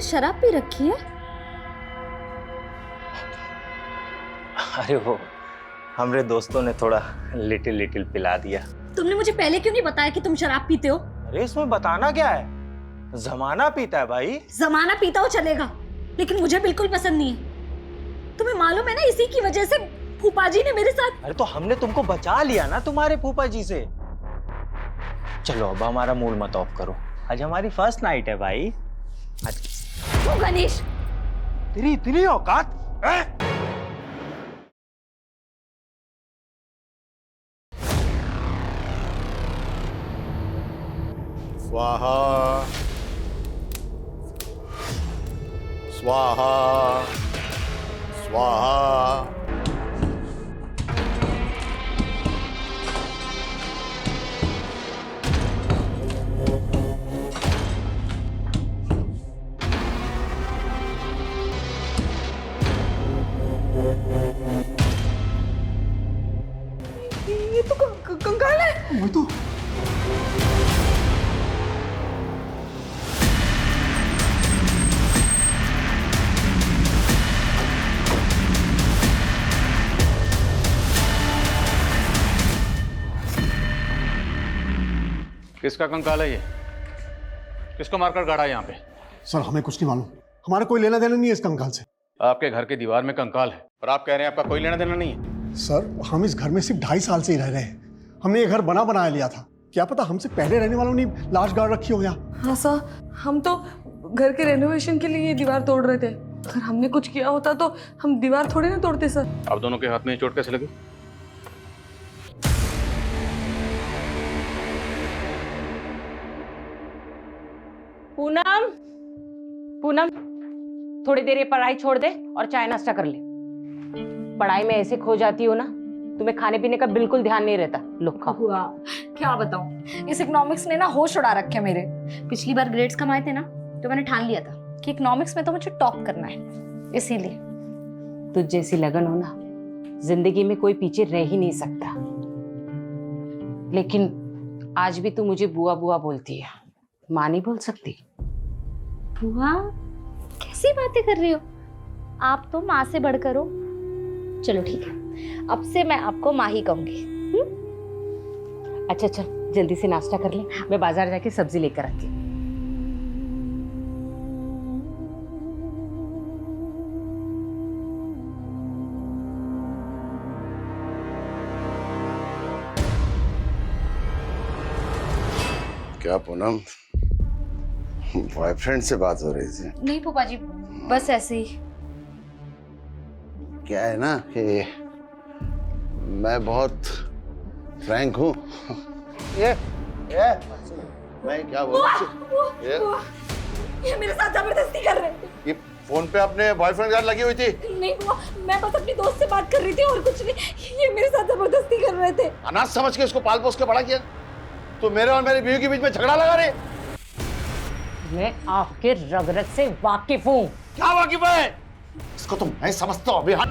शराब पी रखी है? अरे वो हमारे दोस्तों ने थोड़ा लिटिल लिटिल पिला दिया। तुमने मुझे पहले क्यों नहीं बताया कि तुम शराब पीते हो? अरे इसमें बताना क्या है, जमाना पीता है भाई। जमाना पीता हो चलेगा, लेकिन मुझे बिल्कुल पसंद नहीं है। तुम्हें मालूम है ना, इसी की वजह से फूफा जी ने मेरे साथ। अरे तो हमने तुमको बचा लिया ना तुम्हारे फूफा जी से। चलो अब हमारा मूड मत ऑफ करो, आज हमारी फर्स्ट नाइट है भाई। क्यों गणेश? तेरी इतनी औकात है? स्वाहा स्वाहा स्वाहा। ये तो कंकाल है। वो तो किसका कंकाल है ये? किसको मारकर गाड़ा है यहाँ पे? सर हमें कुछ नहीं मालूम, हमारा कोई लेना देना नहीं है इस कंकाल से। आपके घर की दीवार में कंकाल है और आप कह रहे हैं आपका कोई लेना देना नहीं है? सर हम इस घर में सिर्फ 2.5 साल से ही रह रहे हैं। हमने ये घर बनाया लिया था, क्या पता हमसे पहले रहने वालों ने लाश गाड़ रखी हो यहाँ। हाँ सर, हम तो घर के रेनोवेशन के लिए ये दीवार तोड़ रहे थे। अगर हमने कुछ किया होता तो हम दीवार थोड़ी ना तोड़ते सर। आप दोनों के हाथ में चोट कैसे लगी? पूनम, पूनम, थोड़ी देर ये पढ़ाई छोड़ दे और चाय नाश्ता कर ले। पढ़ाई में ऐसे खो जाती हो ना, तुम्हें खाने पीने का बिल्कुल ध्यान नहीं रहता। लो खाओ। हुआ क्या बताऊं, इस इकोनॉमिक्स ने ना होश उड़ा रखे मेरे। पिछली बार ग्रेड्स कमाए थे ना, तो मैंने ठान लिया था कि इकोनॉमिक्स में तो मुझे टॉप करना है, इसीलिए। तुझ जैसी लगन हो ना, जिंदगी में कोई पीछे रह ही नहीं सकता। लेकिन आज भी तू मुझे बुआ बुआ बोलती है, माँ नहीं बोल सकती। बुआ? कैसी बातें कर रही हो आप, तो माँ से बढ़कर हो। चलो ठीक है, अब से मैं आपको माँ ही कहूंगी। अच्छा चल जल्दी से नाश्ता कर ले, मैं बाजार जाके सब्जी लेकर आती हूँ। क्या पूनम, बॉयफ्रेंड से बात हो रही थी? नहीं फूफा जी, बस ऐसे ही। क्या है ना कि मैं बहुत फ्रैंक हूँ। ये मैं क्या बोलूं? ये मेरे साथ जबरदस्ती कर रहे थे। ये फोन पे अपने बॉयफ्रेंड के साथ लगी हुई थी? नहीं बुआ, मैं बस अपनी दोस्त से बात कर रही थी और कुछ नहीं। ये मेरे साथ जबरदस्ती कर रहे थे। अनाथ समझ के इसको पाल पोस के बड़ा किया। तो मेरे और मेरी बीवी के बीच में झगड़ा लगा रहे। मैं आपके रग रग से वाकिफ हूँ। क्या वाकिफ है? इसको तो मैं समझता हूँ अभी। आप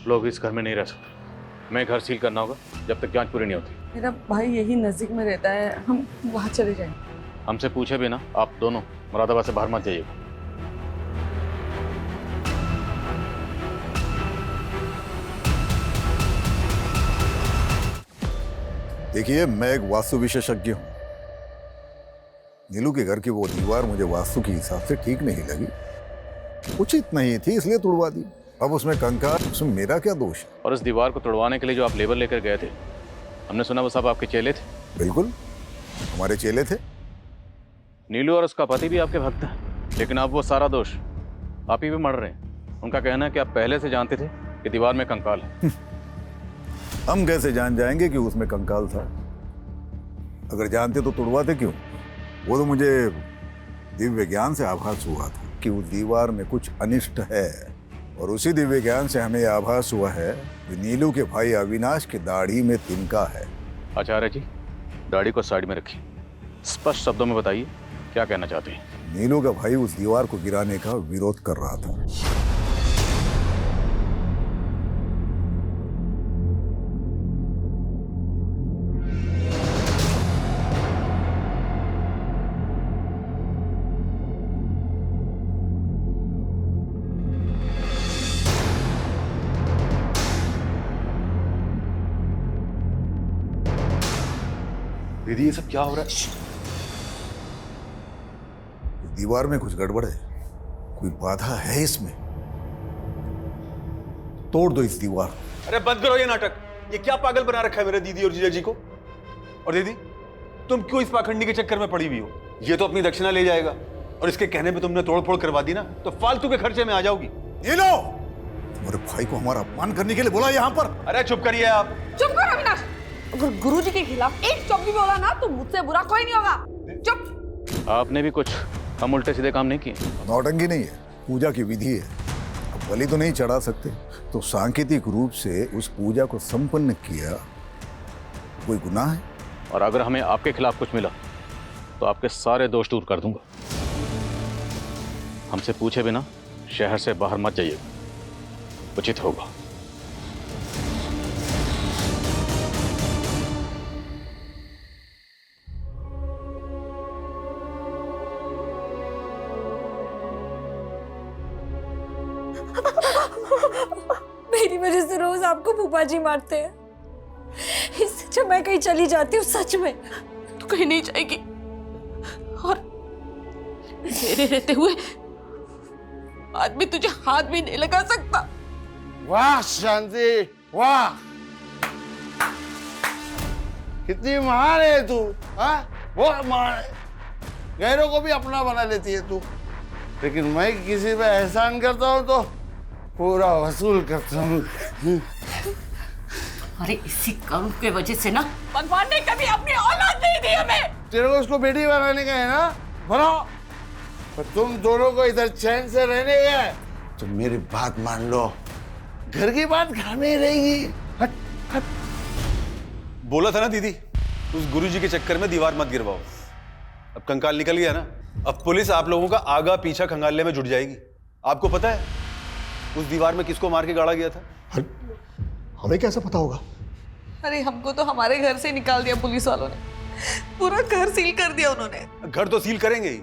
लोग इस घर में नहीं रह सकते। मैं घर सील करना होगा जब तक जांच पूरी नहीं होती। मेरा भाई यही नजदीक में रहता है, हम वहाँ चले जाएंगे। हमसे पूछे भी ना, आप दोनों मुरादाबाद से बाहर मत जाइए। देखिए मैं एक वास्तु विशेषज्ञ हूं। नीलू के घर की वो दीवार मुझे वास्तु के हिसाब से ठीक नहीं लगी, उचित नहीं थी, इसलिए तुड़वा दी। अब उसमें कंकाल, उसमें मेरा क्या दोष है? और इस दीवार को तोड़वाने के लिए जो आप लेबर लेकर गए थे, हमने सुना वो सब आपके चेले थे। बिल्कुल हमारे चेले थे। नीलू और उसका पति भी आपके भक्त हैं, लेकिन अब वो सारा दोष आप ही पे मर रहे हैं। उनका कहना है कि आप पहले से जानते थे कि दीवार में कंकाल है। हम कैसे जान जाएंगे कि उसमें कंकाल था? अगर जानते तो तुड़वाते क्यों? वो तो मुझे दिव्य ज्ञान से आभास हुआ था कि उस दीवार में कुछ अनिष्ट है, और उसी दिव्य ज्ञान से हमें आभास हुआ है कि नीलू के भाई अविनाश की दाढ़ी में तिनका है। आचार्य जी, दाढ़ी को साइड में रखिए, स्पष्ट शब्दों में बताइए क्या कहना चाहते हैं। नीलू का भाई उस दीवार को गिराने का विरोध कर रहा था। दीदी ये सब क्या हो रहा है? दीवार में कुछ गड़बड़ है, कोई बाधा है इसमें। तोड़ दो इस दीवार। अरे बंद करो ये नाटक। ये क्या पागल बना रखा है मेरे दीदी और जीजा जी को? और दीदी तुम क्यों इस पाखंडी के चक्कर में पड़ी हुई हो? ये तो अपनी दक्षिणा ले जाएगा और इसके कहने पे तुमने तोड़फोड़ करवा दी ना, तो फालतू के खर्चे में आ जाओगी। ये लो, तुम्हारे भाई को हमारा अपमान करने के लिए बोला यहाँ पर। अरे चुप करिए आप। चुप करो अविनाश। अगर गुरुजी के खिलाफ एक शब्द भी बोला ना तो मुझसे बुरा कोई नहीं होगा। चुप। आपने भी कुछ हम उल्टे सीधे काम नहीं किए। नौटंकी नहीं है, पूजा की विधि है। अब बलि तो नहीं चढ़ा सकते, तो सांकेतिक रूप से उस पूजा को संपन्न किया, कोई गुनाह है? और अगर हमें आपके खिलाफ कुछ मिला तो आपके सारे दोष दूर कर दूंगा। हमसे पूछे बिना शहर से बाहर मत जाइएगा, उचित होगा। मेरी वजह से रोज आपको फूफा जी मारते हैं। इससे जब मैं कहीं चली जाती हूँ, सच में तू कहीं नहीं जाएगी और मेरे रहते हुए आदमी तुझे हाथ भी नहीं लगा सकता। वाह शांति, वाह, कितनी महान है तू। हाँ, बहुत महान है। गैरों को भी अपना बना लेती है तू, लेकिन मैं किसी पे एहसान करता हूँ तो पूरा वसूल करता हूँ। अरे इसी कर्म के वजह से ना भगवान ने कभी अपनी औलाद नहीं दी हमें। तेरे को उसको बेटी बनाने का है ना, बनाओ। पर तुम दोनों को इधर चैन से रहने गए तो मेरी बात मान लो, घर की बात घर में ही रहेगी। हट हट। बोला था ना दीदी, उस गुरुजी के चक्कर में दीवार मत गिरवाओ। अब कंकाल निकल गया ना, अब पुलिस आप लोगों का आगा पीछा खंगालने में जुट जाएगी। आपको पता है उस दीवार में किसको मार के गाड़ा गया था? हमें कैसे पता होगा? अरे हमको तो हमारे घर से निकाल दिया पुलिस वालों ने, पूरा घर सील कर दिया उन्होंने। घर तो सील करेंगे ही,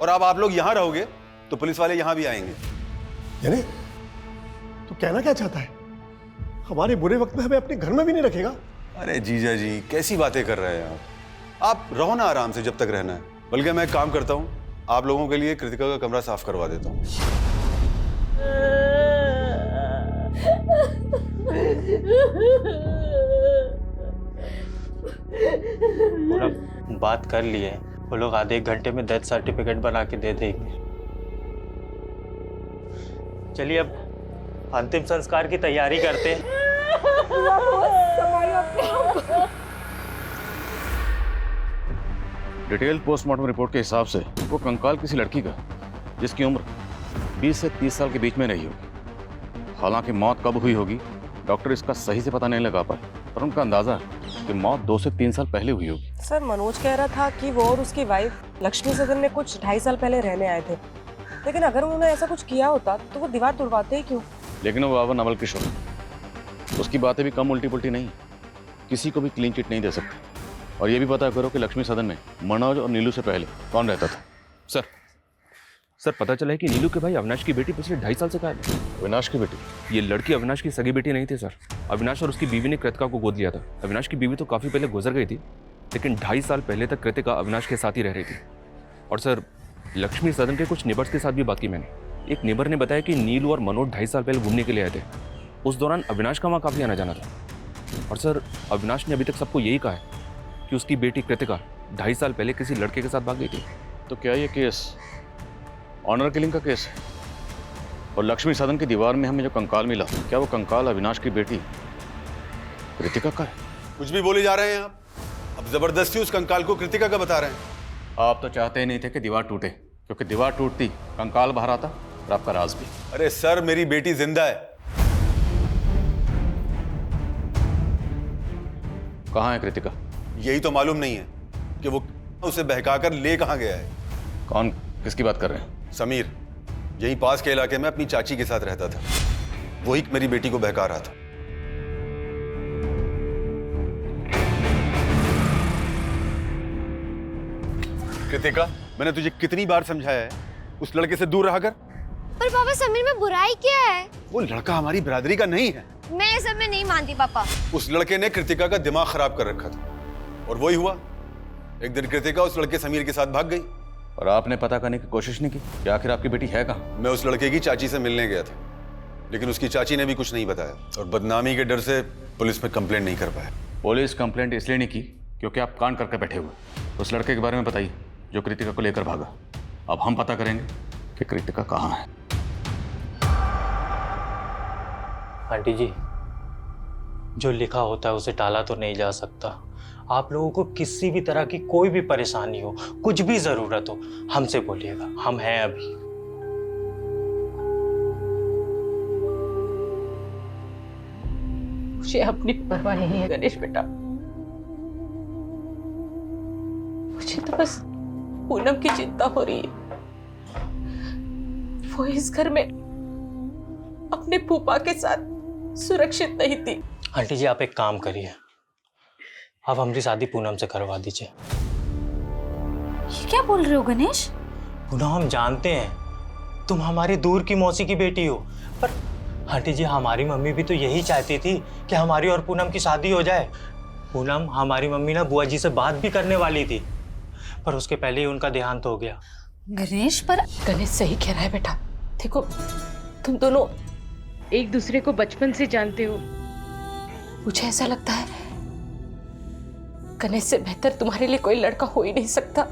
और अब आप लोग यहाँ रहोगे तो पुलिस वाले यहाँ भी आएंगे। यानी तू कहना क्या चाहता है? हमारे बुरे वक्त में हमें अपने घर में भी नहीं रखेगा? अरे जीजा जी कैसी बातें कर रहे हैं आप रहो ना आराम से जब तक रहना है। बल्कि मैं एक काम करता हूँ, आप लोगों के लिए कृतिका का कमरा साफ करवा देता हूँ। पूरा बात कर लिए, वो लोग आधे एक घंटे में डेथ सर्टिफिकेट बना के दे देंगे। चलिए अब अंतिम संस्कार की तैयारी करते हैं। डिटेल पोस्टमार्टम रिपोर्ट के हिसाब से वो कंकाल किसी लड़की का जिसकी उम्र 20 से 30 साल के बीच में नहीं होगी। हालांकि मौत कब हुई होगी डॉक्टर इसका सही से पता नहीं लगा पाए, पर उनका अंदाजा है कि मौत 2 से 3 साल पहले हुई होगी। सर मनोज कह रहा था कि वो और उसकी वाइफ लक्ष्मी सदन में कुछ 2.5 साल पहले रहने आए थे, लेकिन अगर उन्होंने ऐसा कुछ किया होता तो वो दीवार तोड़वाते ही क्यों? लेकिन वो बाबा नवल किशोर, उसकी बातें भी कम उल्टी पुल्टी नहीं, किसी को भी क्लीन चिट नहीं दे सकते। और ये भी पता करो कि लक्ष्मी सदन में मनोज और नीलू से पहले कौन रहता था। सर पता चला है कि नीलू के भाई अविनाश की बेटी पिछले 2.5 साल से गायब है। अविनाश की बेटी? ये लड़की अविनाश की सगी बेटी नहीं थी सर। अविनाश और उसकी बीवी ने कृतिका को गोद लिया था। अविनाश की बीवी तो काफ़ी पहले गुजर गई थी, लेकिन 2.5 साल पहले तक कृतिका अविनाश के साथ ही रह रही थी। और सर लक्ष्मी सदन के कुछ नेबर्स के साथ भी बात की मैंने। एक नेबर ने बताया कि नीलू और मनोज 2.5 साल पहले घूमने के लिए आए थे। उस दौरान अविनाश का वहाँ काफ़ी आना जाना था। और सर अविनाश ने अभी तक सबको यही कहा है कि उसकी बेटी कृतिका 2.5 साल पहले किसी लड़के के साथ भाग गई थी। तो क्या ये केस ऑनर किलिंग का केस है? और लक्ष्मी सदन की दीवार में हमें जो कंकाल मिला, क्या वो कंकाल अविनाश की बेटी कृतिका का है? कुछ भी बोले जा रहे हैं आप। अब जबरदस्ती उस कंकाल को कृतिका का बता रहे हैं। आप तो चाहते ही नहीं थे कि दीवार टूटे, क्योंकि दीवार टूटती कंकाल बाहर आता और आपका राज भी। अरे सर मेरी बेटी जिंदा है। कहाँ है कृतिका? यही तो मालूम नहीं है कि वो उसे बहकाकर ले कहाँ गया है। कौन, किसकी बात कर रहे हैं? समीर, यहीं पास के इलाके में अपनी चाची के साथ रहता था। वही मेरी बेटी को बहका रहा था। कृतिका, मैंने तुझे कितनी बार समझाया है उस लड़के से दूर रहा कर। पर पापा समीर में बुराई क्या है? वो लड़का हमारी बिरादरी का नहीं है। मैं ये सब में नहीं मानती पापा। उस लड़के ने कृतिका का दिमाग खराब कर रखा था और वही हुआ एक दिन कृतिका उस लड़के समीर के साथ भाग गई। और आपने पता करने की कोशिश नहीं की कि आखिर आपकी बेटी है कहाँ? मैं उस लड़के की चाची से मिलने गया था, लेकिन उसकी चाची ने भी कुछ नहीं बताया और बदनामी के डर से पुलिस में कंप्लेंट नहीं कर पाया। पुलिस कंप्लेंट इसलिए नहीं की क्योंकि आप कान करके बैठे हुए। उस लड़के के बारे में बताइए जो कृतिका को लेकर भागा। अब हम पता करेंगे कि कृतिका कहाँ है। आंटी जी, जो लिखा होता है उसे टाला तो नहीं जा सकता। आप लोगों को किसी भी तरह की कोई भी परेशानी हो, कुछ भी जरूरत हो, हमसे बोलिएगा, हम हैं अभी। मुझे अपनी परवाह नहीं है गणेश बेटा। मुझे तो बस पूनम की चिंता हो रही है। वो इस घर में अपने फूफा के साथ सुरक्षित नहीं थी। आंटी जी, आप एक काम करिए, आप हमारी शादी पूनम से करवा दीजिए। ये क्या बोल रहे हो गणेश? पूनम, हम जानते हैं तुम हमारी दूर की मौसी की बेटी हो, पर आंटी जी, हमारी मम्मी भी तो यही चाहती थी कि हमारी और पूनम की शादी हो जाए। पूनम, हमारी मम्मी ना बुआ जी से बात भी करने वाली थी, पर उसके पहले ही उनका देहांत हो गया। गणेश, पर गणेश सही कह रहा है बेटा। देखो, तुम दोनों एक दूसरे को बचपन से जानते हो। मुझे ऐसा लगता है गणेश से बेहतर तुम्हारे लिए कोई लड़का हो ही नहीं सकता।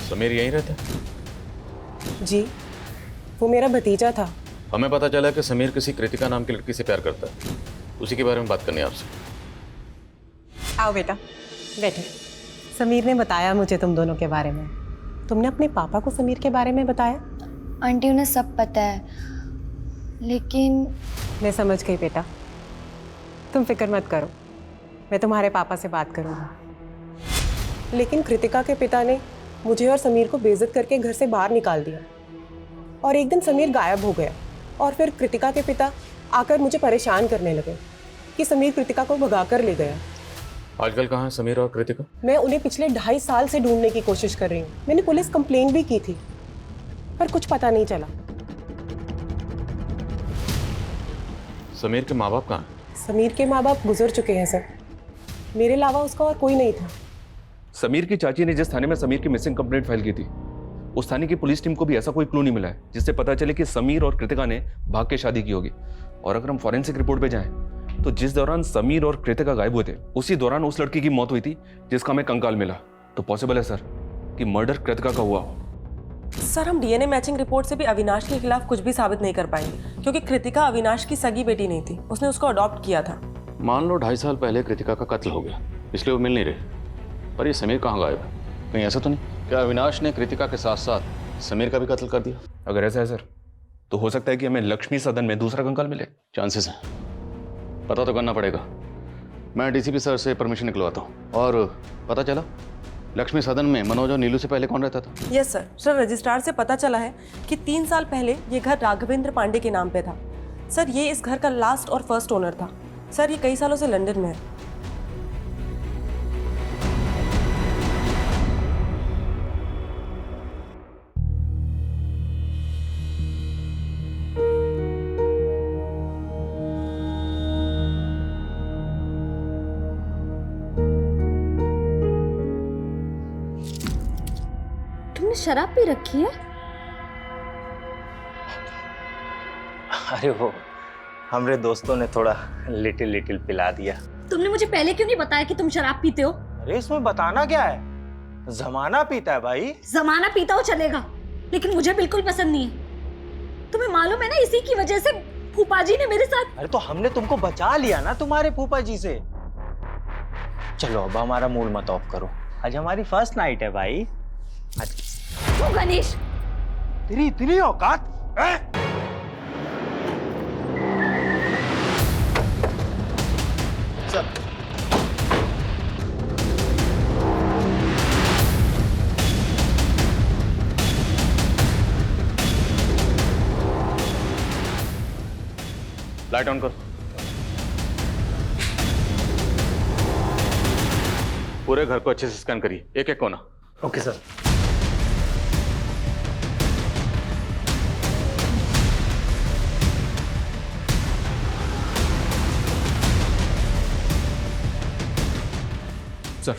समीर यहीं रहता है? जी, वो मेरा भतीजा था। हमें पता चला कि समीर किसी कृतिका नाम की लड़की से प्यार करता है। उसी के बारे में बात करनी है आपसे। आओ बेटा, बैठे। समीर ने बताया मुझे तुम दोनों के बारे में। तुमने अपने पापा को समीर के बारे में बताया? आंटी, उन्हें सब पता है, लेकिन मैं समझ गई बेटा, तुम फिक्र मत करो, मैं तुम्हारे पापा से बात करूँगी। लेकिन कृतिका के पिता ने मुझे और समीर को बेइज्जत करके घर से बाहर निकाल दिया और एक दिन समीर गायब हो गया। और फिर कृतिका के पिता आकर मुझे परेशान करने लगे कि समीर कृतिका को भगा कर ले गया। आजकल कहाँ है समीर और कृतिका? मैं उन्हें पिछले 2.5 साल से ढूंढने की कोशिश कर रही हूँ। मैंने पुलिस कंप्लेन भी की थी, पर कुछ पता नहीं चला। समीर के माँ बाप कहाँ हैं? समीर के माँ बाप गुजर चुके हैं सर। मेरे अलावा उसका और कोई नहीं था। समीर की चाची ने जिस थाने में समीर की मिसिंग कंप्लेंट फाइल की थी, उस थाने की पुलिस टीम को भी ऐसा कोई क्लू नहीं मिला है जिससे पता चले कि समीर और कृतिका ने भाग के शादी की होगी। और अगर हम फॉरेंसिक रिपोर्ट पे जाएं तो जिस दौरान समीर और कृतिका गायब हुए थे, उसी दौरान उस लड़की की मौत हुई थी जिसका हमें कंकाल मिला। तो पॉसिबल है सर कि मर्डर कृतिका का हुआ हो। सर, हम डीएनए मैचिंग रिपोर्ट से भी अविनाश के खिलाफ कुछ भी साबित नहीं कर पाएंगे, क्योंकि कृतिका अविनाश की सगी बेटी नहीं थी, उसने उसको अडॉप्ट किया था। मान लो 2.5 साल पहले कृतिका का कत्ल हो गया, इसलिए वो मिल नहीं रहे, पर ये समीर कहाँ गायब है? कहीं ऐसा तो नहीं क्या अविनाश ने कृतिका के साथ साथ समीर का भी कत्ल कर दिया? अगर ऐसा है सर, तो हो सकता है कि हमें लक्ष्मी सदन में दूसरा कंकाल मिले। चांसेस हैं, पता तो करना पड़ेगा। मैं डीसीपी सर से परमिशन निकलवाता हूँ। और पता चला लक्ष्मी सदन में मनोज और नीलू से पहले कौन रहता था? Yes sir. सर, रजिस्ट्रार से पता चला है कि 3 साल पहले ये घर राघवेंद्र पांडे के नाम पे था। सर, ये इस घर का लास्ट और फर्स्ट ओनर था। सर, ये कई सालों से लंदन में है। तुमने शराब पी रखी है? अरे वो हमारे दोस्तों ने थोड़ा लिटिल पिला दिया। तुमने मुझे पहले क्यों नहीं बताया कि तुम शराब पीते हो? अरे इसमें बताना क्या है, जमाना पीता है भाई। जमाना पीता हो चलेगा, लेकिन मुझे बिल्कुल पसंद नहीं है। तुम्हें मालूम है ना, इसी की वजह से फूफा जी ने मेरे साथ। अरे तो हमने तुमको बचा लिया ना तुम्हारे फूफा जी से। चलो अब हमारा मूड मत ऑफ करो, आज हमारी फर्स्ट नाइट है भाई। क्यों गणेश? तेरी इतनी औकात है? लाइट ऑन कर। पूरे घर को अच्छे से स्कैन करिए, एक एक कोना। Okay sir. सर,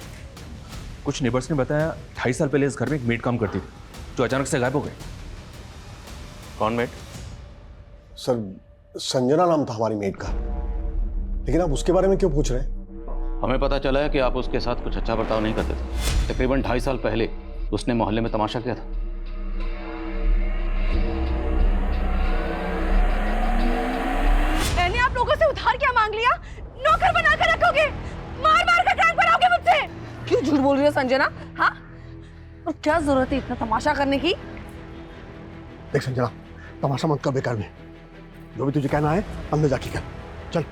कुछ नेबर्स ने बताया 2.5 साल पहले इस घर में एक मेड काम करती थी जो अचानक से गायब हो गई। कौन मेड? सर, संजना नाम था हमारी मेड का। लेकिन आप उसके बारे में क्यों पूछ रहे हैं? हमें पता चला है कि आप उसके साथ कुछ अच्छा बर्ताव नहीं करते थे। तकरीबन 2.5 साल पहले उसने मोहल्ले में तमाशा किया था। मैंने आप लोगों से उधार क्या मांग लिया? नौकर बना कर रखोगे, मार मार कर काम कराओगे मुझसे। क्यों झूठ बोल रही हो संजना? हाँ, और क्या जरूरत है इतना तमाशा करने की? देख संजना, तमाशा मत कर बेकार में। जो भी तुझे कहना है अंदर जाके कर। चल।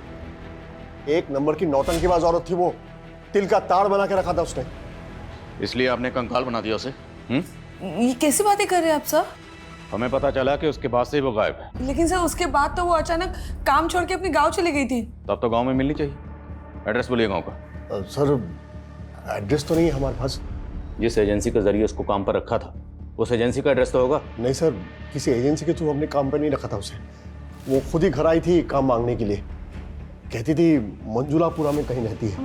एक नंबर की नौटंकीबाज औरत थी वो। तिल का ताड़ बना के रखा था उसने। इसलिए आपने कंकाल बना दिया उसे? ये कैसी बातें कर रहे हैं आप सर? हमें पता चला कि उसके बाद से ही वो गायब है। लेकिन सर उसके बाद तो वो अचानक काम छोड़ के अपने गांव चली गई थी। तब तो गांव में मिलनी चाहिए। एड्रेस बोलिए गांव का। सर, एड्रेस तो नहीं है हमारे पास। जिस एजेंसी के जरिए उसको काम पर रखा था उस एजेंसी का एड्रेस तो होगा? नहीं सर, किसी एजेंसी के थ्रू हमने काम पर नहीं रखा था उसे। वो खुद ही घर आई थी काम मांगने के लिए। कहती थी मंजुलापुरा में कहीं रहती है,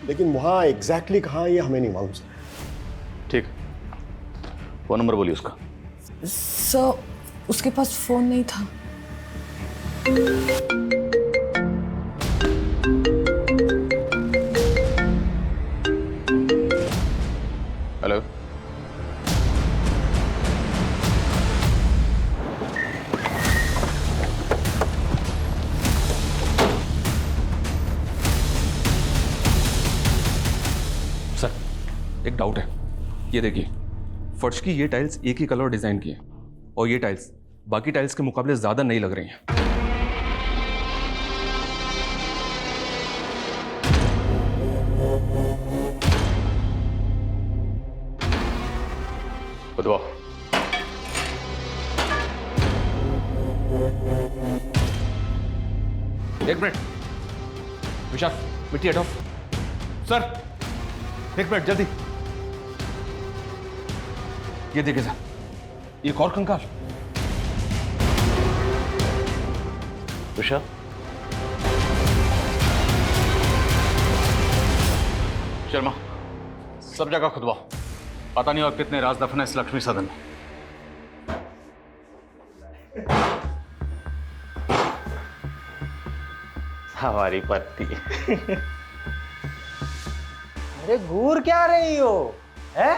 लेकिन वहाँ एग्जैक्टली कहाँ है ये हमें नहीं मालूम सर। ठीक, फोन नंबर बोलिए उसका। सर, उसके पास फोन नहीं था। हेलो, सर, एक डाउट है। ये देखिए, फर्श की ये टाइल्स एक ही कलर डिजाइन की है और ये टाइल्स बाकी टाइल्स के मुकाबले ज्यादा नहीं लग रही हैं। बताओ। एक मिनट विशाल, मिट्टी हटाओ। सर, एक मिनट जल्दी। ये देखिए सर, एक और कंकाल। उषा, शर्मा, सब जगह खुदवाओ। पता नहीं और कितने राज दफन है इस लक्ष्मी सदन में। हमारी पत्नी। अरे घूर क्या रही हो? है?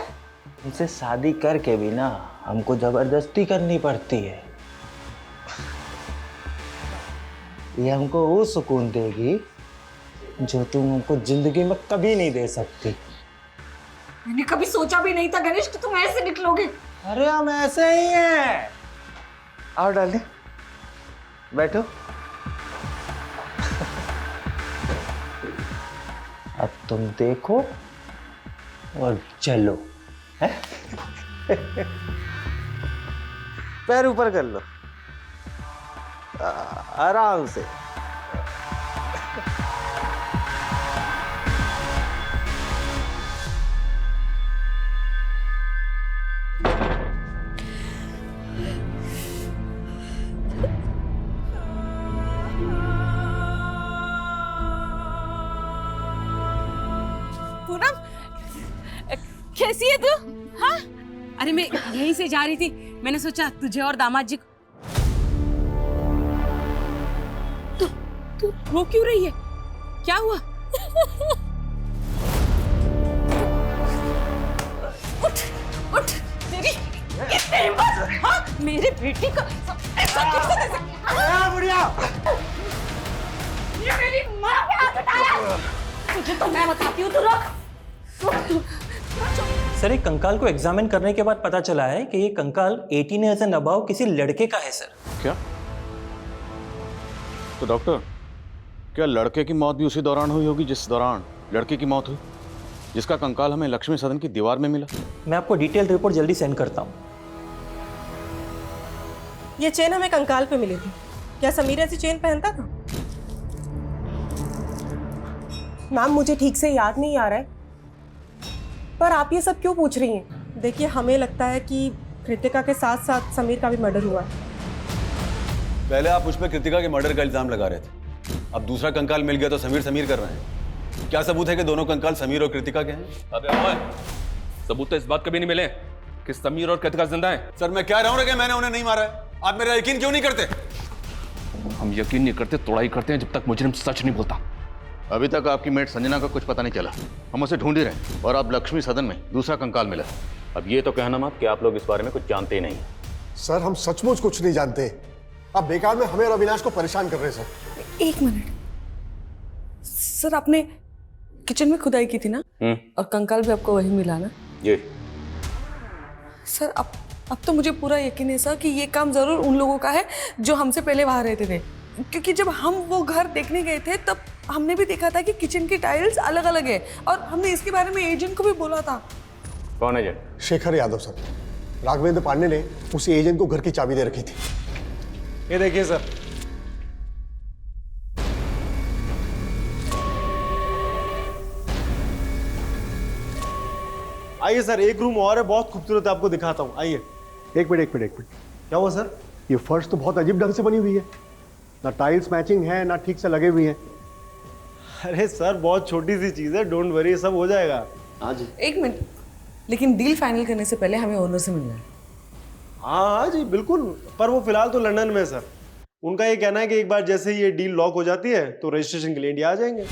उनसे शादी करके भी ना हमको जबरदस्ती करनी पड़ती है। ये हमको वो सुकून देगी जो तुम हमको जिंदगी में कभी नहीं दे सकती। मैंने कभी सोचा भी नहीं था गणेश कि तुम ऐसे निकलोगे। अरे हम ऐसे ही हैं। आओ डार्लिंग, बैठो। अब तुम देखो और चलो। है? पैर ऊपर कर लो, आराम से। पूनम, कैसी है तू? हाँ? अरे मैं यहीं से जा रही थी, मैंने सोचा तुझे और दामाद जी को। तू रो क्यों रही है? क्या हुआ? उठ उठ, तेरी इतनी हिम्मत? हाँ, मेरे बेटी को ऐसा कैसे दे सकती? बुढ़िया, ये मेरी माँ पे हाथ उठाया। तुझे तो मैं बताती हूँ, तू रुक। सर, एक कंकाल को एग्जामिन करने के बाद पता चला है कि ये कंकाल 18 ईयर्स एंड अबव किसी लड़के का है सर। क्या? तो डॉक्टर, क्या लड़के की मौत भी उसी दौरान हुई होगी जिस दौरान लड़की की मौत हुई, जिसका कंकाल हमें लक्ष्मी सदन की दीवार में मिला? मैं आपको डिटेल रिपोर्ट जल्दी सेंड करता हूँ। ये चेन हमें कंकाल पे मिली थी। क्या समीर ऐसी चेन पहनता था? मैम मुझे ठीक से याद नहीं आ रहा है, पर आप ये सब क्यों पूछ रही हैं? देखिए हमें लगता है कि कृतिका के साथ साथ समीर का भी मर्डर हुआ है। पहले आप मुझ पर कृतिका के मर्डर का इल्जाम लगा रहे थे, अब दूसरा कंकाल मिल गया तो समीर समीर कर रहे हैं। क्या सबूत है कि दोनों कंकाल समीर और कृतिका के हैं? अबे ओए, सबूत तो इस बात के भी नहीं मिले कि समीर और कृतिका जिंदा हैं। सर मैं कह रहा हूँ कि मैंने उन्हें नहीं मारा है, आप मेरा यकीन क्यों नहीं करते? हम यकीन नहीं करते, तोड़ाई करते हैं जब तक मुजरिम सच नहीं बोलता। अभी तक आपकी मेट संजना का कुछ पता नहीं चला, हम उसे ढूंढ ही रहे हैं और अब लक्ष्मी सदन में दूसरा कंकाल मिला। अब ये तो कहना मत कि आप लोग इस बारे में कुछ जानते ही नहीं। सर हम सचमुच कुछ नहीं जानते, आप बेकार में हमें और अविनाश को परेशान कर रहे हैं सर। एक मिनट सर, आपने किचन में खुदाई की थी ना, और कंकाल भी आपको वही मिला ना? ये सर अब तो मुझे पूरा यकीन है सर कि ये काम जरूर उन लोगों का है जो हमसे पहले वहां रहते थे, क्योंकि जब हम वो घर देखने गए थे तब हमने भी देखा था कि किचन की टाइल्स अलग अलग है, और हमने इसके बारे में एजेंट को भी बोला था। कौन एजेंट? शेखर यादव सर। राघवेंद्र पांडे ने उसी एजेंट को घर की चाबी दे रखी थी। ये देखिए सर, आइए सर, एक रूम और है, बहुत खूबसूरत है, आपको दिखाता हूँ, आइए। एक मिनट क्या हुआ सर? ये फर्श तो बहुत अजीब ढंग से बनी हुई है, ना टाइल्स मैचिंग है ना ठीक से लगे हुई है। अरे सर बहुत छोटी सी चीज़ है, डोंट वरी, सब हो जाएगा। हाँ जी। एक मिनट, लेकिन डील फाइनल करने से पहले हमें ओनर से मिलना है। हाँ जी बिल्कुल, पर वो फिलहाल तो लंदन में है सर। उनका ये कहना है कि एक बार जैसे ये डील लॉक हो जाती है तो रजिस्ट्रेशन के लिए इंडिया आ जाएंगे।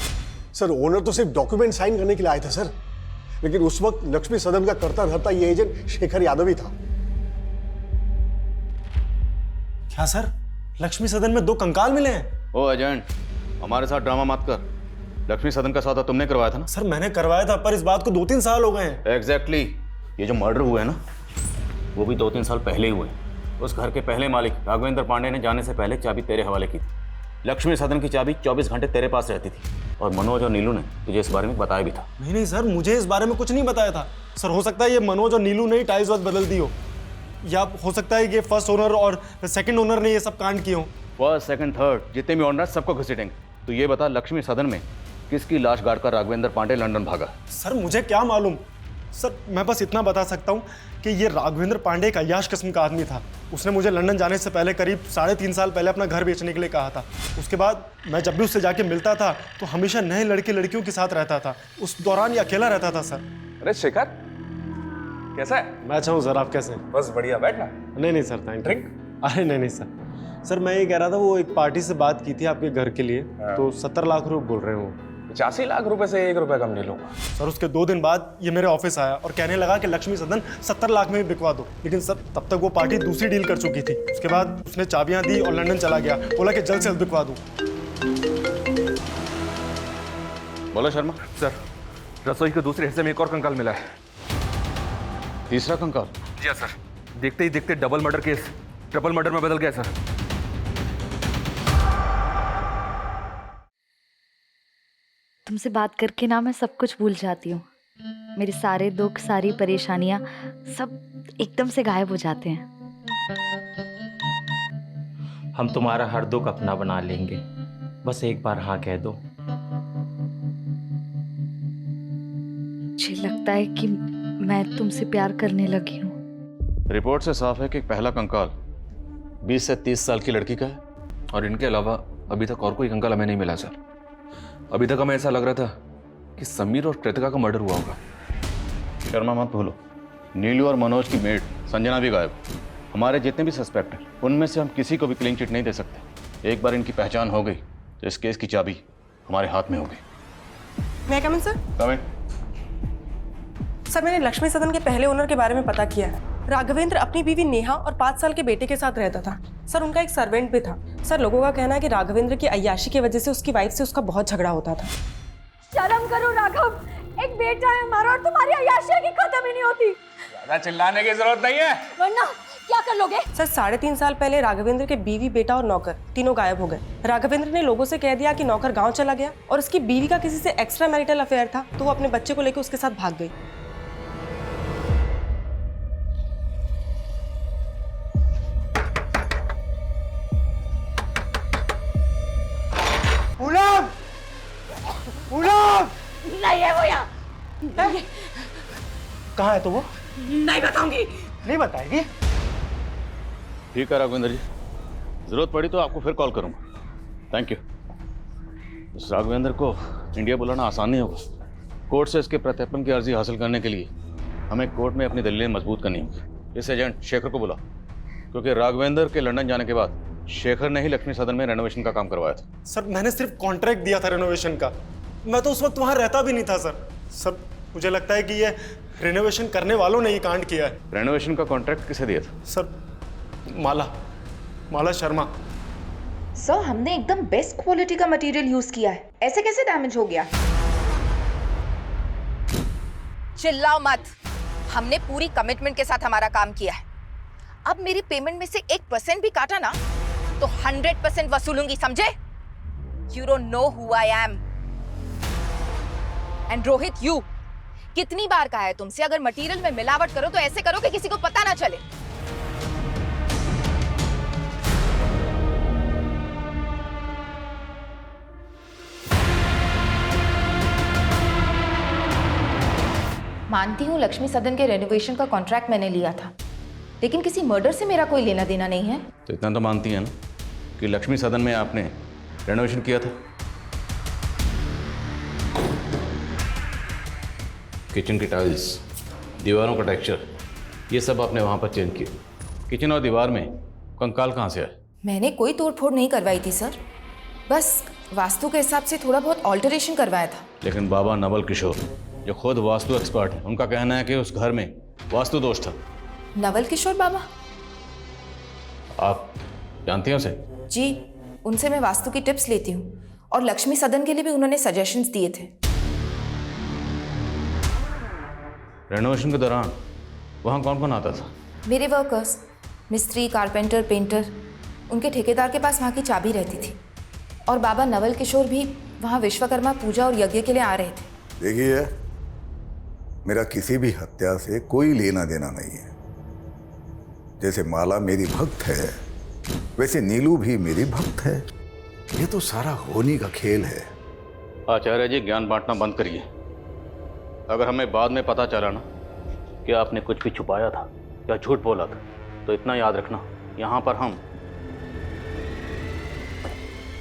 सर ओनर तो सिर्फ डॉक्यूमेंट साइन करने के लिए आए थे सर, लेकिन उस वक्त लक्ष्मी सदन का करता धरता ये एजेंट शेखर यादव ही था। क्या सर, लक्ष्मी सदन में 2 कंकाल मिले हैं? ओ एजेंट, हमारे साथ ड्रामा मत कर। लक्ष्मी सदन का सौदा तुमने करवाया था ना? सर मैंने करवाया था, पर इस बात को 2-3 साल हो गए हैं। एग्जैक्टली। ये जो मर्डर हुआ है ना, वो भी 2-3 साल पहले ही हुए। उस घर के पहले मालिक राघवेंद्र पांडे ने जाने से पहले चाबी तेरे हवाले की थी। लक्ष्मी सदन की चाबी 24 घंटे तेरे पास रहती थी, और मनोज और नीलू ने तुझे इस बारे में बताया भी था। नहीं सर, मुझे इस बारे में कुछ नहीं बताया था सर। हो सकता है ये मनोज और नीलू ने ही टाइल्स वाइल्स बदल दी हो, या हो सकता है कि फर्स्ट ओनर और सेकंड ओनर ने ये सब कांड किए हो। फर्स्ट सेकंड थर्ड जितने भी ओनर सबको घसीटेंगे। तो ये बता, लक्ष्मी सदन में किसकी लाश गाड़कर राघवेंद्र पांडे लंदन भागा? सर मुझे क्या मालूम सर, मैं बस इतना बता सकता हूँ कि ये राघवेंद्र पांडे एक अय्याश किस्म का आदमी था। उसने मुझे लंदन जाने से पहले करीब 3.5 साल पहले अपना घर बेचने के लिए कहा था। उसके बाद मैं जब भी उससे जाके मिलता था तो हमेशा नए लड़के लड़कियों के साथ रहता था। उस दौरान ये अकेला रहता था सर। अरे शेखर, कैसा है? मैं अच्छा हूँ सर, आप कैसे हैं? बस बढ़िया, बैठना। नहीं सर, थैंक यू। ड्रिंक? अरे नहीं सर, मैं ये कह रहा था, वो एक पार्टी से बात की थी आपके घर के लिए, तो 70 लाख रुपए बोल रहे हैं वो। 85 लाख रुपए से 1 रुपया कम नहीं लूंगा सर। उसके 2 दिन बाद ये मेरे ऑफिस आया और कहने लगा कि लक्ष्मी सदन 70 लाख में भी बिकवा दो। लेकिन सर तब तक वो पार्टी दूसरी डील कर चुकी थी। उसके बाद उसने चाबियां दी और लंदन चला गया, बोला कि जल्द से जल्द बिकवा दूं। बोलो शर्मा। सर, रसोई के दूसरे हिस्से में एक और कंकाल मिला है। तीसरा कंकाल? जी सर, देखते ही देखते double murder case triple murder में बदल गया सर। तुमसे बात करके ना मैं सब कुछ भूल जाती हूँ। मेरे सारे दुख, सारी परेशानियाँ सब एकदम से गायब हो जाते हैं। हम तुम्हारा हर दुख अपना बना लेंगे, बस एक बार हाँ कह दो। मुझे लगता है कि मैं तुमसे प्यार करने लगी हूँ। रिपोर्ट से साफ है कि पहला कंकाल 20 से 30 साल की लड़की का है, और इनके अलावा अभी तक और कोई कंकाल हमें नहीं मिला सर। अभी तक हमें ऐसा लग रहा था कि समीर और कृतिका का मर्डर हुआ होगा। शर्मा मत भूलो, नीलू और मनोज की मेड संजना भी गायब। हमारे जितने भी सस्पेक्ट हैं उनमें से हम किसी को भी क्लीन चिट नहीं दे सकते। एक बार इनकी पहचान हो गई तो इस केस की चाबी हमारे हाथ में होगी। मैं कम इन सर? कम इन। सर मैंने लक्ष्मी सदन के पहले ओनर के बारे में पता किया है। राघवेंद्र अपनी बीवी नेहा और 5 साल के बेटे के साथ रहता था। सर उनका एक सर्वेंट भी था। सर लोगों का कहना है कि राघवेंद्र की अय्याशी की वजह से उसकी वाइफ से उसका बहुत झगड़ा होता था। शर्म करो राघव, एक बेटा है हमारा और तुम्हारी अय्याशी की खत्म ही नहीं होती। ज्यादा चिल्लाने की जरूरत नहीं है, वरना क्या कर लोगे? सर 3.5 साल पहले राघवेंद्र के बीवी, बेटा और नौकर तीनों गायब हो गए। राघवेंद्र ने लोगों से कह दिया कि नौकर गांव चला गया और उसकी बीवी का किसी से एक्स्ट्रा मैरिटल अफेयर था, तो वो अपने बच्चे को लेकर उसके साथ भाग गई। पूनम! पूनम! कहाँ है तो वो? नहीं बताऊंगी। नहीं बताएगी? ठीक है राघवेंद्र जी, जरूरत पड़ी तो आपको फिर कॉल करूंगा। Thank you. इस राघवेंद्र को इंडिया बुलाना आसान नहीं होगा। कोर्ट से इसके प्रत्यर्पण की अर्जी हासिल करने के लिए हमें कोर्ट में अपनी दलीलें मजबूत करनी होगी। इस एजेंट शेखर को बुला, क्योंकि राघवेंद्र के लंदन जाने के बाद शेखर ने ही लक्ष्मी सदन में रेनोवेशन का काम करवाया था। सर मैंने सिर्फ कॉन्ट्रैक्ट दिया था रेनोवेशन का, मैं तो उस वक्त वहां रहता भी नहीं था सर। सर मुझे लगता है कि ये रेनोवेशन करने वालों ने ही कांड किया है। रेनोवेशन का कॉन्ट्रैक्ट किसे दिया था? सर माला शर्मा। सर हमने एकदम बेस्ट क्वालिटी का मटेरियल यूज किया है, ऐसे कैसे डैमेज हो गया? चिल्लाओ मत, हमने पूरी कमिटमेंट के साथ हमारा काम किया है। अब मेरी पेमेंट में से 1% भी काटा ना तो 100% वसूलूंगी, समझे? You don't know who I am. And Rohit, you कितनी बार कहा है तुमसे, अगर मटेरियल में मिलावट करो तो ऐसे करो कि किसी को पता ना चले। मानती हूँ लक्ष्मी सदन के रेनोवेशन का कॉन्ट्रैक्ट मैंने लिया था, लेकिन किसी मर्डर से मेरा कोई लेना देना नहीं है। तो इतना तो मानती है ना कि लक्ष्मी सदन में आपने रेनोवेशन किया था? किचन की टाइल्स, दीवारों का टेक्सचर, ये सब आपने वहाँ पर चेंज किया। किचन और दीवार में कंकाल कहाँ से आए? मैंने कोई तोड़फोड़ नहीं करवाई थी सर, बस वास्तु के हिसाब से थोड़ा बहुत ऑल्टरेशन करवाया था। लेकिन बाबा नवल किशोर जो खुद वास्तु एक्सपर्ट हैं, उनका कहना है कि उस घर में वास्तु दोष था। नवल किशोर बाबा? आप जानती हैं उसे? जी, उनसे मैं वास्तु की टिप्स लेती हूँ और लक्ष्मी सदन के लिए भी उन्होंने सजेशंस दिए थे। रेनोवेशन के दौरान वहाँ कौन कौन आता था? मेरे वर्कर्स, मिस्त्री, कारपेंटर, पेंटर, उनके ठेकेदार के पास वहाँ की चाबी रहती थी। और बाबा नवल किशोर भी वहाँ विश्वकर्मा पूजा और यज्ञ के लिए आ रहे थे। देखिए, मेरा किसी भी हत्या से कोई लेना देना नहीं है। जैसे माला मेरी भक्त है, वैसे नीलू भी मेरी भक्त है। ये तो सारा होनी का खेल है। आचार्य जी, ज्ञान बांटना बंद करिए। अगर हमें बाद में पता चला ना कि आपने कुछ भी छुपाया था या झूठ बोला था, तो इतना याद रखना, यहाँ पर हम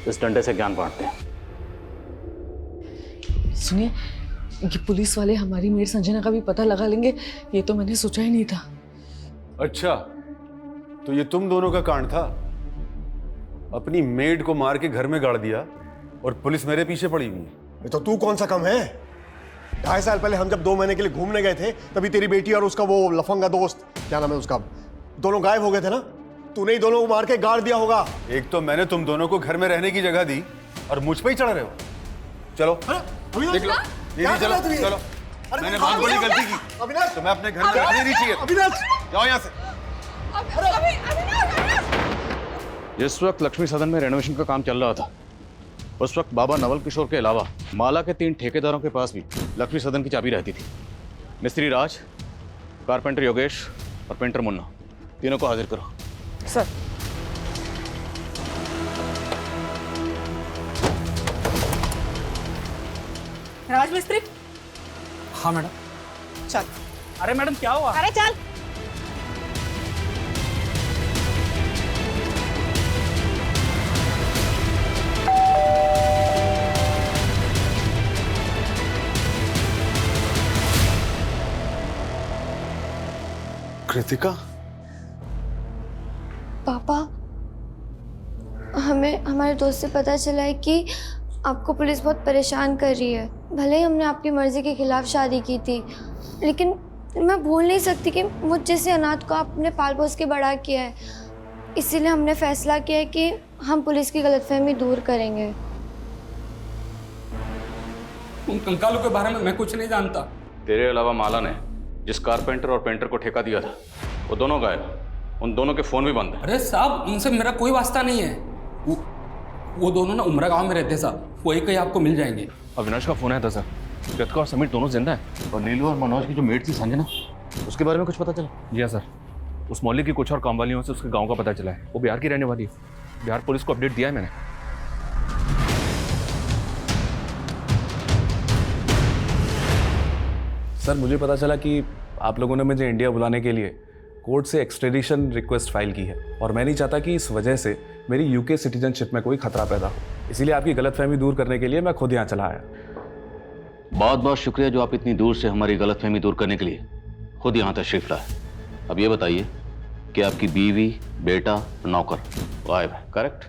इस डंडे से ज्ञान बांटते हैं। सुनिए, ये पुलिस वाले हमारी मेड संजना का भी पता लगा लेंगे, ये तो मैंने सोचा ही नहीं था। अच्छा, तो ये तुम दोनों का कांड था? अपनी मेड को मार के घर में गाड़ दिया और पुलिस मेरे पीछे पड़ी हुई है। तो तू कौन सा कम है? 2.5 साल पहले हम जब 2 महीने के लिए घूमने गए थे, तभी तेरी बेटी और उसका वो लफंगा दोस्त, क्या नाम है उसका, दोनों गायब हो गए थे ना। तूने ही दोनों को मार के गाड़ दिया होगा। एक तो मैंने तुम दोनों को घर में रहने की जगह दी और मुझ पे ही चढ़ रहे हो। चलो देख लो दीदी, चलो चलो। मैंने बहुत बड़ी गलती की, तो मैं अपने घर में रहने नहीं चाहिए। जाओ यहाँ से। जिस वक्त लक्ष्मी सदन में रेनोवेशन का काम चल रहा था, उस वक्त बाबा नवल किशोर के अलावा माला के 3 ठेकेदारों के पास भी लक्ष्मी सदन की चाबी रहती थी। मिस्त्री राज, कारपेंटर योगेश और पेंटर मुन्ना, तीनों को हाजिर करो। सर। राज मिस्त्री। हाँ मैडम। चल। अरे मैडम क्या हुआ? अरे चल। कृतिका? पापा, हमें हमारे दोस्त से पता चला है कि आपको पुलिस बहुत परेशान कर रही है। भले ही हमने आपकी मर्जी के खिलाफ शादी की थी, लेकिन मैं भूल नहीं सकती कि मुझ जैसे अनाथ को आपने पाल पोस के बड़ा किया है। इसीलिए हमने फैसला किया है कि हम पुलिस की गलतफहमी दूर करेंगे। उन कंकालों के बारे में मैं कुछ नहीं जानता। तेरे अलावा माला ने जिस कारपेंटर और पेंटर को ठेका दिया था, वो दोनों गायब। उन दोनों के फोन भी बंद है। अरे साहब, उनसे मेरा कोई वास्ता नहीं है। वो दोनों ना उमरा गांव में रहते हैं साहब, वही कहीं आपको मिल जाएंगे। अविनाश का फोन आया था सर, कृतिका और समीर दोनों जिंदा है। और नीलू और मनोज की जो मेट थी संजना, उसके बारे में कुछ पता चला? जी हाँ सर, उस मोहल्ले की कुछ और काम वालियों से उसके गाँव का पता चला है। वो बिहार की रहने वाली है। बिहार पुलिस को अपडेट दिया है मैंने। सर मुझे पता चला कि आप लोगों ने मुझे इंडिया बुलाने के लिए कोर्ट से एक्सट्रेडिशन रिक्वेस्ट फाइल की है और मैं नहीं चाहता कि इस वजह से मेरी यूके सिटीजनशिप में कोई खतरा पैदा हो। इसीलिए आपकी गलतफहमी दूर करने के लिए मैं खुद यहाँ चला आया। बहुत बहुत शुक्रिया जो आप इतनी दूर से हमारी गलतफहमी दूर करने के लिए खुद यहाँ तशरीफ लाए। अब ये बताइए कि आपकी बीवी, बेटा, नौकर गायब है, करेक्ट?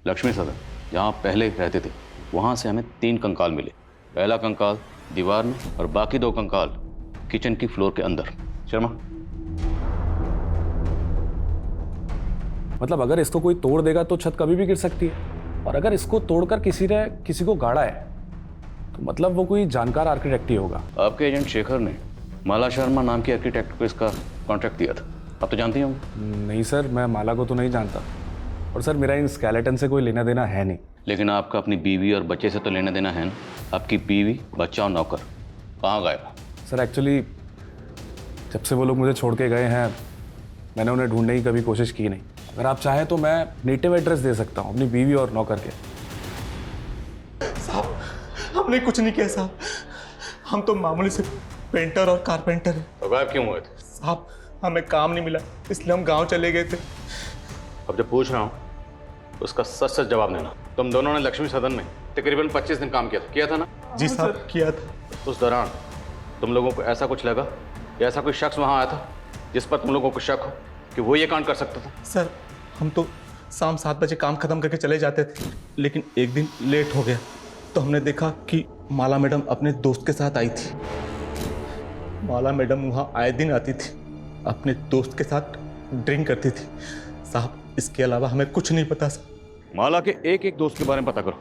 लक्ष्मी सदन जहाँ पहले रहते थे वहाँ से हमें 3 कंकाल मिले। पहला कंकाल दीवार में और बाकी 2 कंकाल किचन की फ्लोर के अंदर। शर्मा, मतलब अगर इसको कोई तोड़ देगा तो छत कभी भी गिर सकती है, और अगर इसको तोड़कर किसी ने किसी को गाड़ा है तो मतलब वो कोई जानकार आर्किटेक्ट ही होगा। आपके एजेंट शेखर ने माला शर्मा नाम के आर्किटेक्ट को इसका कॉन्ट्रैक्ट दिया था, आप तो जानते होंगे। नहीं सर, मैं माला को तो नहीं जानता, और सर मेरा इन स्केलेटन से कोई लेना देना है नहीं। लेकिन आपका अपनी बीवी और बच्चे से तो लेना देना है ना? आपकी बीवी, बच्चा और नौकर कहाँ गायब है? सर एक्चुअली जब से वो लोग मुझे छोड़ के गए हैं मैंने उन्हें ढूंढने की कभी कोशिश की नहीं। अगर आप चाहें तो मैं नेटिव एड्रेस दे सकता हूँ अपनी बीवी और नौकर के। साहब हमने कुछ नहीं किया साहब, हम तो मामूली से पेंटर और कारपेंटर हैं। तो गायब क्यों हुए थे? साहब हमें काम नहीं मिला इसलिए हम गांव चले गए थे। अब जब पूछ रहा हूँ तो उसका सच सच जवाब देना। तुम दोनों ने लक्ष्मी सदन में तकरीबन 25 दिन काम किया था ना? जी साहब किया था। उस दौरान तुम लोगों को ऐसा कुछ लगा या ऐसा कोई शख्स वहाँ आया था जिस पर तुम लोगों को शक हो कि वो ये कांड कर सकता था? सर हम तो शाम 7 बजे काम खत्म करके चले जाते थे, लेकिन एक दिन लेट हो गया तो हमने देखा कि माला मैडम अपने दोस्त के साथ आई थी। माला मैडम वहाँ आए दिन आती थी, अपने दोस्त के साथ ड्रिंक करती थी। साहब इसके अलावा हमें कुछ नहीं पता सर। माला के एक दोस्त के बारे में पता करो,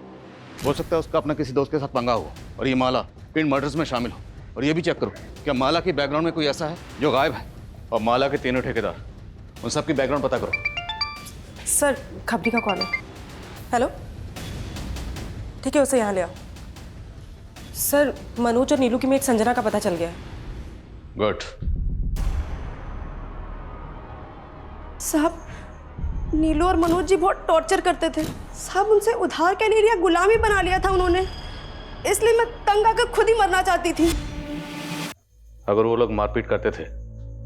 हो सकता है उसका अपना किसी दोस्त के साथ पंगा हो और ये माला पिन मर्डर्स में शामिल हो। और ये भी चेक करो क्या माला के बैकग्राउंड में कोई ऐसा है जो गायब है, और माला के 3 ठेकेदार, उन सब की बैकग्राउंड पता करो। सर खबरी का कॉल है। हेलो, ठीक है उसे यहाँ ले आओ। सर मनोज और नीलू की में एक संजना का पता चल गया है। गुड। साहब नीलू और मनोज जी बहुत टॉर्चर करते थे साहब, उनसे उधार क्या नहीं लिया, गुलामी बना लिया था उन्होंने, इसलिए मैं तंग आकर खुद ही मरना चाहती थी। अगर वो लोग मारपीट करते थे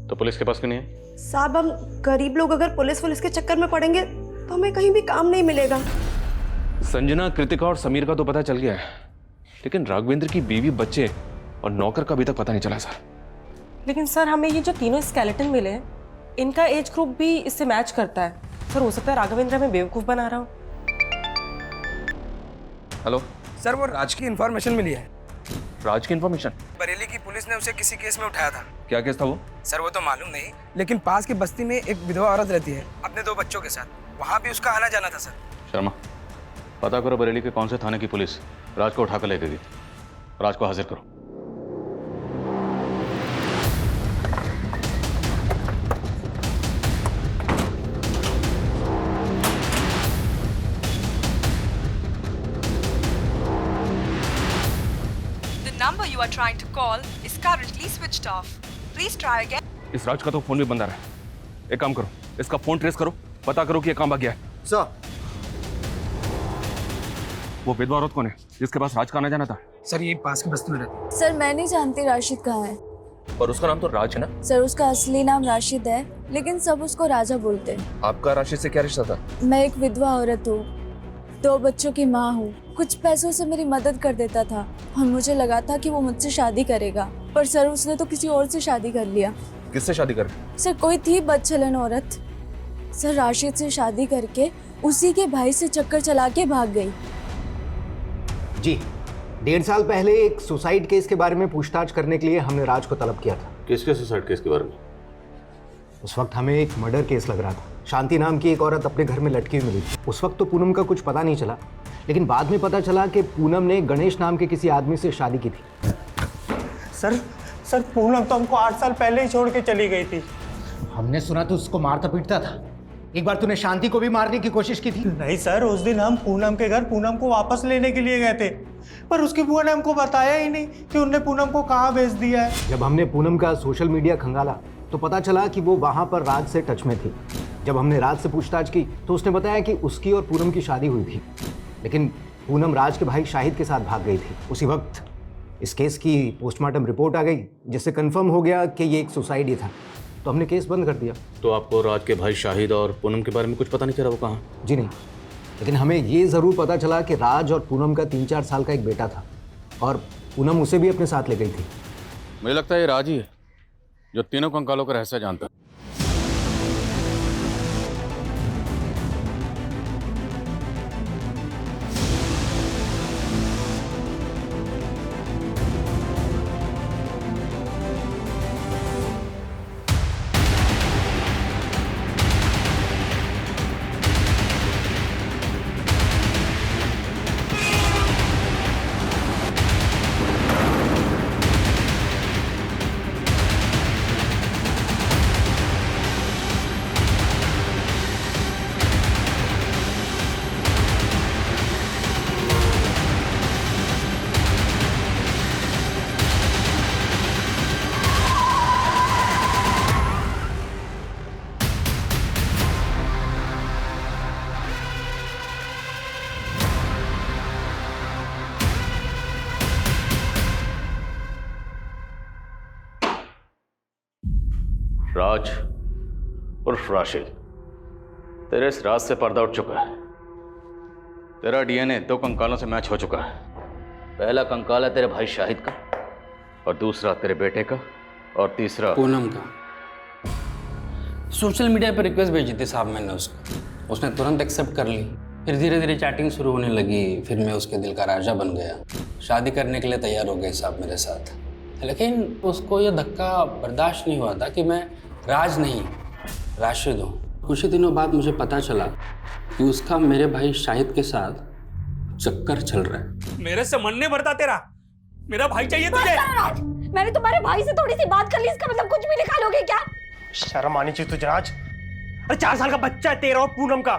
तो पुलिस के पास क्यों नहीं है? साहब हम गरीब लोग अगर पुलिस के चक्कर में पड़ेंगे तो हमें कहीं भी काम नहीं मिलेगा। संजना, कृतिका और समीर का तो पता चल गया है, लेकिन राघवेंद्र की बीवी, बच्चे और नौकर का अभी तक पता नहीं चला सर। लेकिन सर हमें ये जो तीनों स्केलेटन मिले हैं इनका एज ग्रुप भी इससे मैच करता है। सर हो सकता है राघवेंद्र हमें बेवकूफ़ बना रहा हो। हेलो सर, वो राज की इन्फॉर्मेशन मिली है। राज की इन्फॉर्मेशन? बरेली की पुलिस ने उसे किसी केस में उठाया था। क्या केस था वो? सर वो तो मालूम नहीं, लेकिन पास की बस्ती में एक विधवा औरत रहती है अपने 2 बच्चों के साथ, वहाँ भी उसका आना जाना था। सर शर्मा, पता करो बरेली के कौन से थाने की पुलिस राज को उठाकर ले गई। राज को हाजिर करो। number you are trying to call is currently switched off. Please try again. इस राज का तो फोन भी बंद आ रहा है। एक काम करो, इसका फोन ट्रेस करो, पता करो कि ये कहाँ भाग गया है। सर वो विधवा औरत कौन है जिसके पास राज का आना जाना था? सर ये पास की बस्ती में रहती है। सर मैं नहीं जानती राशिद कहाँ है। और उसका नाम तो राज है ना? सर उसका असली नाम राशिद है, लेकिन सब उसको राजा बोलते हैं। आपका राशिद से क्या रिश्ता था? मैं एक विधवा औरत हूँ, 2 बच्चों की माँ हूँ। कुछ पैसों से मेरी मदद कर देता था और मुझे लगा था कि वो मुझसे शादी करेगा, पर सर उसने तो किसी और से शादी कर लिया। किससे शादी कर? सर कोई थी बदचलन औरत। सर राशिद से शादी करके उसी के भाई से चक्कर चला के भाग गई। जी 1.5 साल पहले एक सुसाइड केस के बारे में पूछताछ करने के लिए हमने राज को तलब किया था। किसके सुसाइड केस के बारे में? उस वक्त हमें एक मर्डर केस लग रहा था। शांति नाम की एक औरत अपने घर में लटकी हुई मिली थी। उस वक्त तो पूनम का कुछ पता नहीं चला, लेकिन बाद में पता चला कि पूनम ने गणेश नाम के किसी आदमी से शादी की थी। सर पूनम तो हमको 8 साल पहले ही छोड़ के चली गई थी। हमने सुना तो उसको मारता पीटता था। एक बार तूने शांति को भी मारने की कोशिश की थी। नहीं सर, उस दिन हम पूनम के घर पूनम को वापस लेने के लिए गए थे, पर उसकी बुआ ने हमको बताया ही नहीं कि उनने पूनम को कहाँ भेज दिया है। जब हमने पूनम का सोशल मीडिया खंगाला तो पता चला कि वो वहाँ पर राज से टच में थी। जब हमने राज से पूछताछ की तो उसने बताया कि उसकी और पूनम की शादी हुई थी, लेकिन पूनम राज के भाई शाहिद के साथ भाग गई थी। उसी वक्त इस केस की पोस्टमार्टम रिपोर्ट आ गई जिससे कंफर्म हो गया कि ये एक सुसाइड ही था, तो हमने केस बंद कर दिया। तो आपको राज के भाई शाहिद और पूनम के बारे में कुछ पता नहीं चला, वो कहाँ? जी नहीं, लेकिन हमें ये ज़रूर पता चला कि राज और पूनम का 3-4 साल का एक बेटा था और पूनम उसे भी अपने साथ ले गई थी। मुझे लगता है ये राज ही है जो तीनों कंकालों का रहस्य जानता है। राज उर्फ राशिद, तेरे इस राज से पर्दा उठ चुका है। तेरा डीएनए 2 कंकालों से मैच हो चुका है। पहला कंकाल है तेरे भाई शाहिद का, और दूसरा तेरे बेटे का, और तीसरा पूनम का। सोशल मीडिया पर रिक्वेस्ट भेजी थी साहब मैंने उसको, उसने तुरंत एक्सेप्ट कर ली। फिर धीरे धीरे चैटिंग शुरू होने लगी, फिर मैं उसके दिल का राजा बन गया। शादी करने के लिए तैयार हो गए साहब मेरे साथ, लेकिन उसको ये धक्का बर्दाश्त नहीं हुआ था कि मैं राज नहीं राशिद हूँ। कुछ ही दिनों बाद मुझे पता चला कि उसका मेरे भाई शाहिद के साथ चक्कर चल रहा है। मेरे से मन नहीं भरता तेरा, मेरा भाई चाहिए तुझे। मैंने तुम्हारे भाई से थोड़ी सी बात कर ली, इसका मतलब कुछ भी निकालोगे क्या? शर्म आनी चाहिए तुझे राज। अरे 4 साल का बच्चा है तेरा और पूनम का,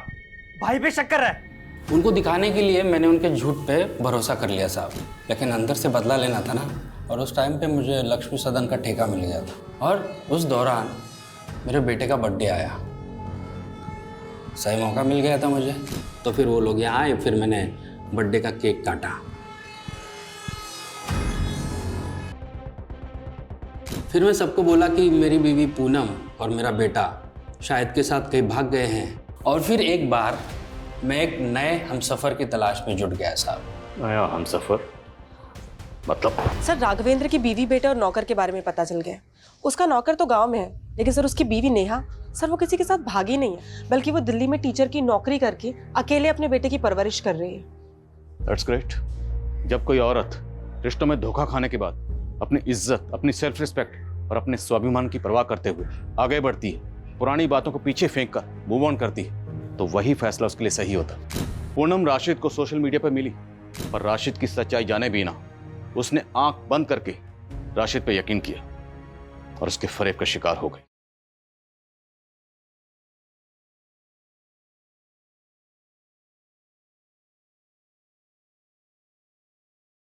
भाई पे शक कर रहा है। उनको दिखाने के लिए मैंने उनके झूठ पे भरोसा कर लिया साहब, लेकिन अंदर से बदला लेना था ना। और उस टाइम पे मुझे लक्ष्मी सदन का ठेका मिल गया था, और उस दौरान मेरे बेटे का बर्थडे आया। सही मौका मिल गया था मुझे, तो फिर वो लोग यहाँ आए, फिर मैंने बर्थडे का केक काटा। फिर मैं सबको बोला कि मेरी बीवी पूनम और मेरा बेटा शाहिद के साथ कहीं भाग गए हैं। और फिर एक बार मैं एक नए हमसफ़र की तलाश में जुट गया साहब। नया हमसफ़र मतलब? सर राघवेंद्र की बीवी, बेटे और नौकर के बारे में पता चल गया। उसका नौकर तो गांव में है, लेकिन सर उसकी बीवी नेहा, सर वो किसी के साथ भागी नहीं है, बल्कि वो दिल्ली में टीचर की नौकरी करके अकेले अपने बेटे की परवरिश कर रही है। That's great. जब कोई औरत रिश्तों में धोखा खाने के बाद अपनी इज्जत, अपनी सेल्फ रिस्पेक्ट और अपने स्वाभिमान की परवाह करते हुए आगे बढ़ती है, पुरानी बातों को पीछे फेंक कर मूव ऑन करती है, तो वही फैसला उसके लिए सही होता। पूनम राशिद को सोशल मीडिया पर मिली, पर राशिद की सच्चाई जाने बिना उसने आंख बंद करके राशिद पे यकीन किया और उसके फरेब का शिकार हो गई।